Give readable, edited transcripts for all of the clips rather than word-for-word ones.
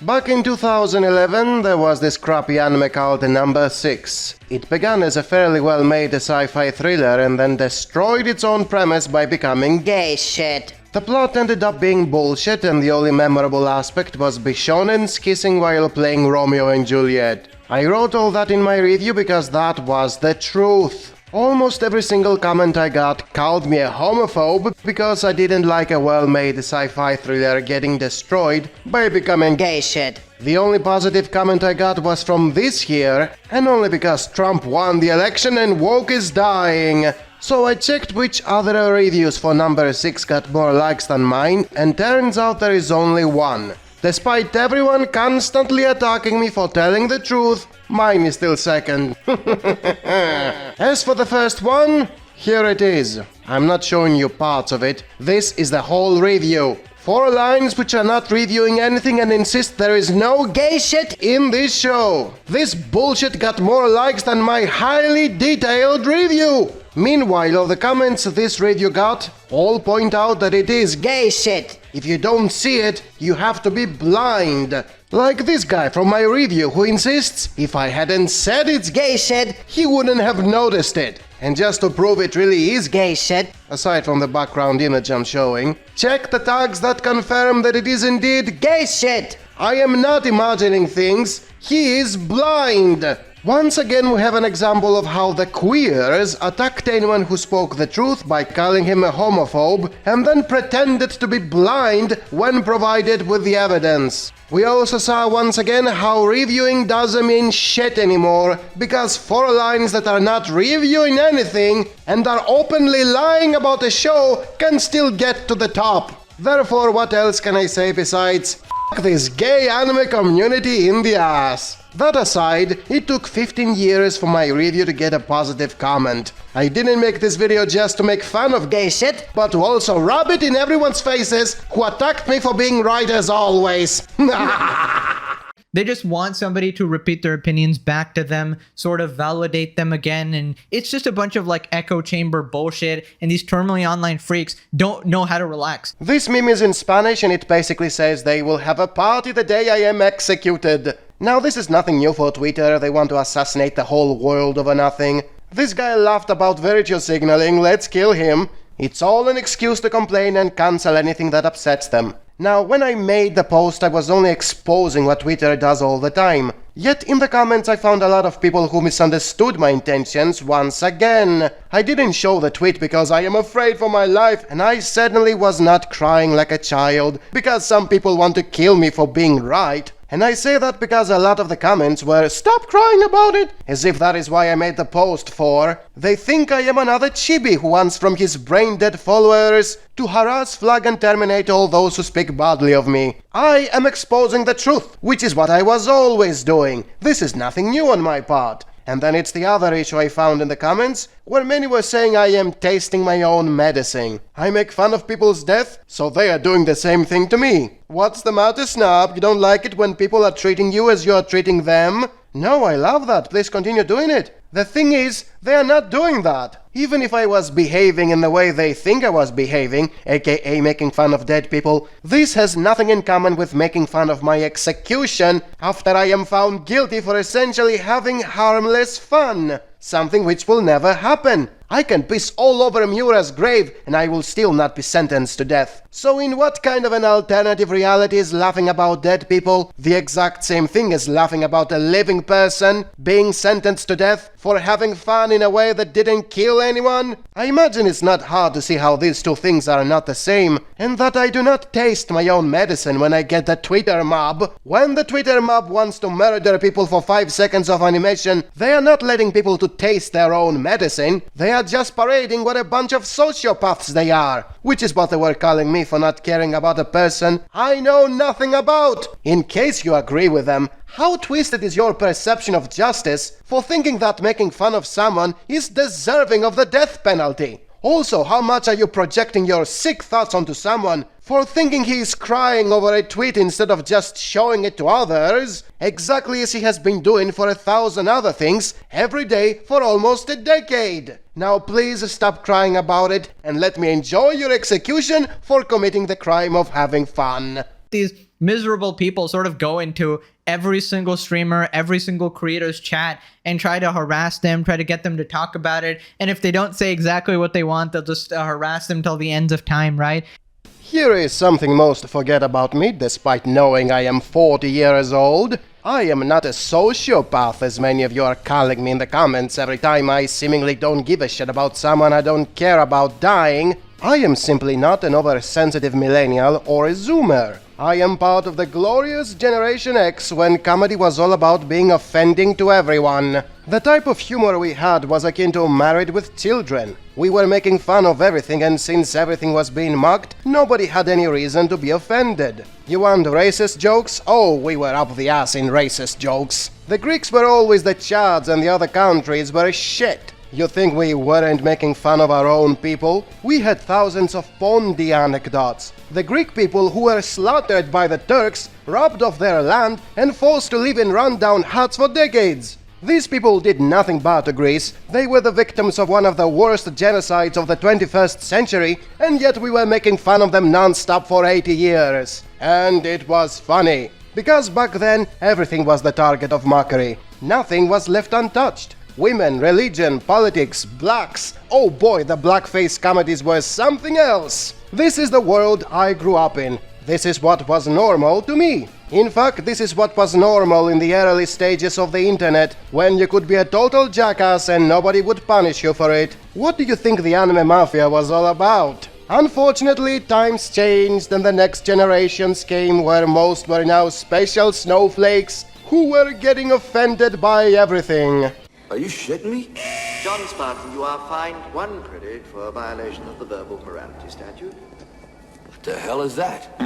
Back in 2011, there was this crappy anime called Number 6. It began as a fairly well-made sci-fi thriller and then destroyed its own premise by becoming gay shit. The plot ended up being bullshit and the only memorable aspect was bishonens kissing while playing Romeo and Juliet. I wrote all that in my review because that was the truth. Almost every single comment I got called me a homophobe because I didn't like a well-made sci-fi thriller getting destroyed by becoming gay shit. The only positive comment I got was from this here, and only because Trump won the election and woke is dying. So I checked which other reviews for Number 6 got more likes than mine, and turns out there is only one. Despite everyone constantly attacking me for telling the truth, mine is still second. As for the first one, here it is. I'm not showing you parts of it. This is the whole review. 4 lines which are not reviewing anything and insist there is no gay shit in this show. This bullshit got more likes than my highly detailed review. Meanwhile, all the comments this review got all point out that it is gay shit. If you don't see it, you have to be blind. Like this guy from my review who insists if I hadn't said it's gay shit, he wouldn't have noticed it. And just to prove it really is gay shit, aside from the background image I'm showing, check the tags that confirm that it is indeed gay shit. I am not imagining things, he is blind. Once again we have an example of how the queers attacked anyone who spoke the truth by calling him a homophobe and then pretended to be blind when provided with the evidence. We also saw once again how reviewing doesn't mean shit anymore, because 4 lines that are not reviewing anything and are openly lying about a show can still get to the top. Therefore, what else can I say besides f*** this gay anime community in the ass? That aside, it took 15 years for my review to get a positive comment. I didn't make this video just to make fun of gay shit, but to also rub it in everyone's faces who attacked me for being right as always. They just want somebody to repeat their opinions back to them, sort of validate them again, and it's just a bunch of like echo chamber bullshit, and these terminally online freaks don't know how to relax. This meme is in Spanish and it basically says they will have a party the day I am executed. Now this is nothing new for Twitter, they want to assassinate the whole world over nothing. This guy laughed about virtue signaling, let's kill him. It's all an excuse to complain and cancel anything that upsets them. Now, when I made the post, I was only exposing what Twitter does all the time. Yet in the comments I found a lot of people who misunderstood my intentions once again. I didn't show the tweet because I am afraid for my life, and I certainly was not crying like a child, because some people want to kill me for being right. And I say that because a lot of the comments were "stop crying about it," as if that is why I made the post for. They think I am another chibi who wants from his brain-dead followers to harass, flag and terminate all those who speak badly of me. I am exposing the truth, which is what I was always doing. This is nothing new on my part. And then it's the other issue I found in the comments, where many were saying I am tasting my own medicine. I make fun of people's death, so they are doing the same thing to me. What's the matter, Snob? You don't like it when people are treating you as you are treating them? No, I love that. Please continue doing it. The thing is, they are not doing that. Even if I was behaving in the way they think I was behaving, aka making fun of dead people, this has nothing in common with making fun of my execution after I am found guilty for essentially having harmless fun. Something which will never happen. I can piss all over Miura's grave and I will still not be sentenced to death. So in what kind of an alternative reality is laughing about dead people the exact same thing as laughing about a living person being sentenced to death for having fun in a way that didn't kill anyone? I imagine it's not hard to see how these two things are not the same, and that I do not taste my own medicine when I get the Twitter mob. When the Twitter mob wants to murder people for 5 seconds of animation, they are not letting people to taste their own medicine. They are just parading what a bunch of sociopaths they are, which is what they were calling me for not caring about a person I know nothing about. In case you agree with them, how twisted is your perception of justice for thinking that making fun of someone is deserving of the death penalty? Also, how much are you projecting your sick thoughts onto someone for thinking he is crying over a tweet instead of just showing it to others, exactly as he has been doing for 1,000 other things every day for almost a decade? Now please stop crying about it and let me enjoy your execution for committing the crime of having fun. These miserable people sort of go into every single streamer, every single creator's chat and try to harass them, try to get them to talk about it. And if they don't say exactly what they want, they'll just harass them till the ends of time, right? Here is something most forget about me, despite knowing I am 40 years old. I am not a sociopath, as many of you are calling me in the comments every time I seemingly don't give a shit about someone I don't care about dying. I am simply not an oversensitive millennial or a zoomer. I am part of the glorious Generation X when comedy was all about being offending to everyone. The type of humor we had was akin to Married with Children. We were making fun of everything, and since everything was being mocked, nobody had any reason to be offended. You want racist jokes? Oh, we were up the ass in racist jokes. The Greeks were always the Chads and the other countries were shit. You think we weren't making fun of our own people? We had thousands of Pondy anecdotes. The Greek people who were slaughtered by the Turks, robbed of their land, and forced to live in rundown huts for decades. These people did nothing bad to Greece. They were the victims of one of the worst genocides of the 21st century, and yet we were making fun of them non-stop for 80 years. And it was funny, because back then everything was the target of mockery. Nothing was left untouched. Women, religion, politics, blacks. Oh boy, the blackface comedies were something else. This is the world I grew up in. This is what was normal to me. In fact, this is what was normal in the early stages of the internet, when you could be a total jackass and nobody would punish you for it. What do you think the anime mafia was all about? Unfortunately, times changed and the next generations came where most were now special snowflakes who were getting offended by everything. Are you shitting me? John Spartan, you are fined 1 credit for a violation of the verbal morality statute. What the hell is that?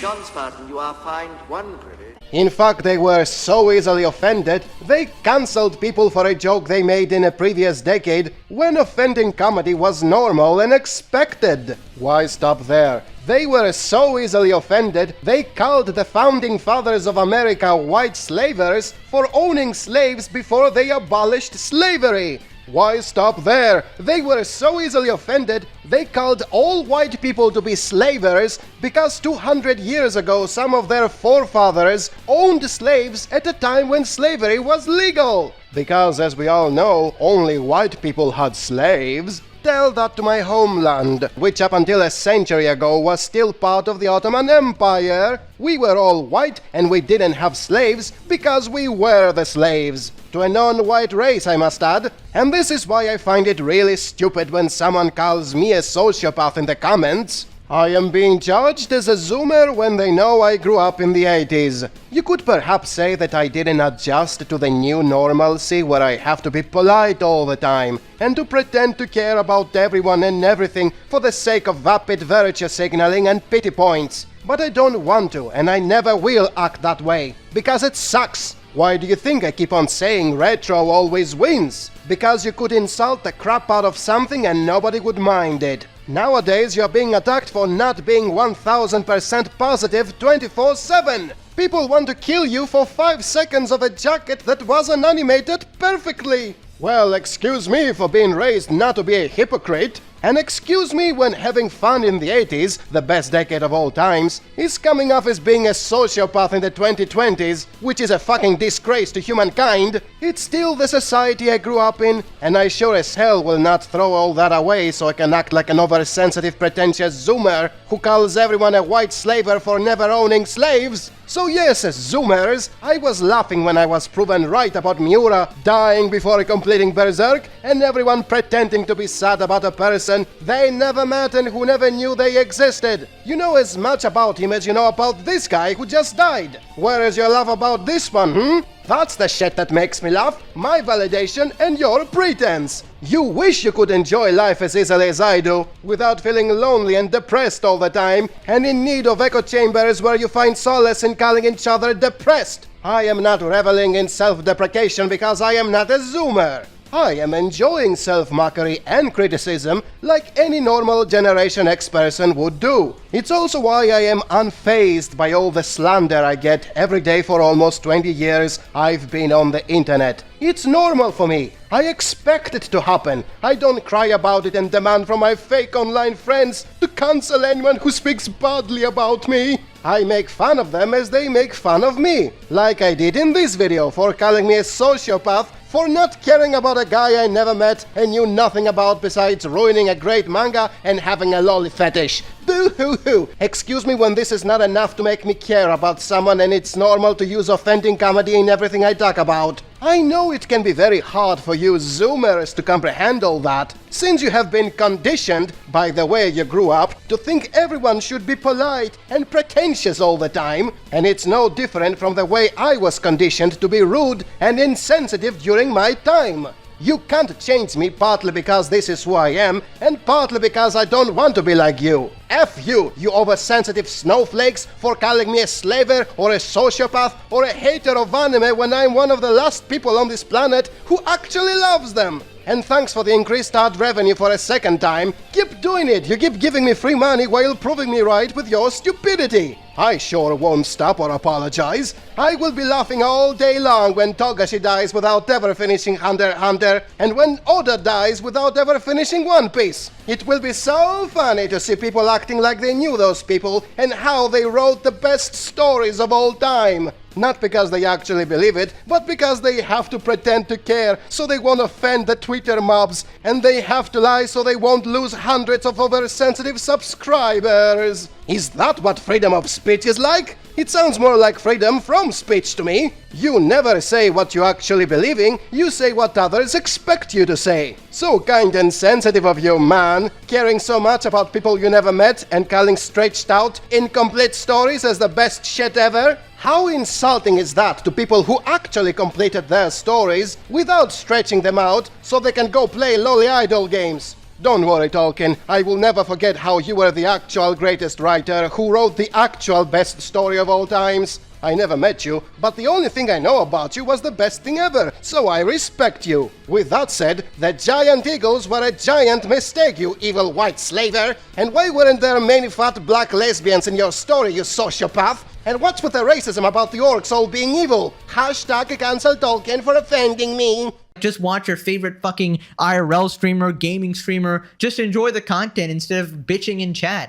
John Spartan, you are fined 1 credit. In fact, they were so easily offended, they cancelled people for a joke they made in a previous decade when offending comedy was normal and expected. Why stop there? They were so easily offended, they called the founding fathers of America white slavers for owning slaves before they abolished slavery. Why stop there? They were so easily offended, they called all white people to be slavers because 200 years ago some of their forefathers owned slaves at a time when slavery was legal. Because, as we all know, only white people had slaves. Tell that to my homeland, which up until a century ago was still part of the Ottoman Empire. We were all white and we didn't have slaves because we were the slaves. To a non-white race, I must add. And this is why I find it really stupid when someone calls me a sociopath in the comments. I am being judged as a zoomer when they know I grew up in the 80s. You could perhaps say that I didn't adjust to the new normalcy where I have to be polite all the time and to pretend to care about everyone and everything for the sake of vapid virtue signaling and pity points. But I don't want to, and I never will act that way, because it sucks. Why do you think I keep on saying retro always wins? Because you could insult the crap out of something and nobody would mind it. Nowadays you're being attacked for not being 1000% positive 24/7. People want to kill you for 5 seconds of a jacket that wasn't animated perfectly. Well, excuse me for being raised not to be a hypocrite. And excuse me when having fun in the 80s, the best decade of all times, is coming off as being a sociopath in the 2020s, which is a fucking disgrace to humankind. It's still the society I grew up in, and I sure as hell will not throw all that away so I can act like an oversensitive pretentious zoomer who calls everyone a white slaver for never owning slaves. So yes, as zoomers, I was laughing when I was proven right about Miura dying before completing Berserk, and everyone pretending to be sad about a person they never met and who never knew they existed. You know as much about him as you know about this guy who just died. Where is your love about this one, That's the shit that makes me laugh, my validation and your pretense. You wish you could enjoy life as easily as I do, without feeling lonely and depressed all the time, and in need of echo chambers where you find solace in calling each other depressed. I am not reveling in self-deprecation because I am not a zoomer. I am enjoying self-mockery and criticism like any normal Generation X person would do. It's also why I am unfazed by all the slander I get every day for almost 20 years I've been on the internet. It's normal for me. I expect it to happen. I don't cry about it and demand from my fake online friends to cancel anyone who speaks badly about me. I make fun of them as they make fun of me, like I did in this video for calling me a sociopath for not caring about a guy I never met and knew nothing about besides ruining a great manga and having a lolly fetish. Boo-hoo-hoo! Excuse me when this is not enough to make me care about someone and it's normal to use offending comedy in everything I talk about. I know it can be very hard for you Zoomers to comprehend all that, since you have been conditioned, by the way you grew up, to think everyone should be polite and pretentious all the time, and it's no different from the way I was conditioned to be rude and insensitive during my time. You can't change me partly because this is who I am, and partly because I don't want to be like you. F you, you oversensitive snowflakes, for calling me a slaver or a sociopath or a hater of anime when I'm one of the last people on this planet who actually loves them. And thanks for the increased ad revenue for a second time. Keep doing it, you keep giving me free money while proving me right with your stupidity. I sure won't stop or apologize. I will be laughing all day long when Togashi dies without ever finishing Hunter x Hunter, and when Oda dies without ever finishing One Piece. It will be so funny to see people acting like they knew those people and how they wrote the best stories of all time. Not because they actually believe it, but because they have to pretend to care so they won't offend the Twitter mobs, and they have to lie so they won't lose hundreds of oversensitive subscribers. Is that what freedom of speech is like? It sounds more like freedom from speech to me. You never say what you actually believe in, you say what others expect you to say. So kind and sensitive of you, man, caring so much about people you never met and calling stretched out, incomplete stories as the best shit ever. How insulting is that to people who actually completed their stories without stretching them out so they can go play lolly idol games? Don't worry, Tolkien, I will never forget how you were the actual greatest writer who wrote the actual best story of all times. I never met you, but the only thing I know about you was the best thing ever, so I respect you. With that said, the giant eagles were a giant mistake, you evil white slaver. And why weren't there many fat black lesbians in your story, you sociopath? And what's with the racism about the orcs all being evil? Hashtag cancel Tolkien for offending me. Just watch your favorite fucking IRL streamer, gaming streamer. Just enjoy the content instead of bitching in chat.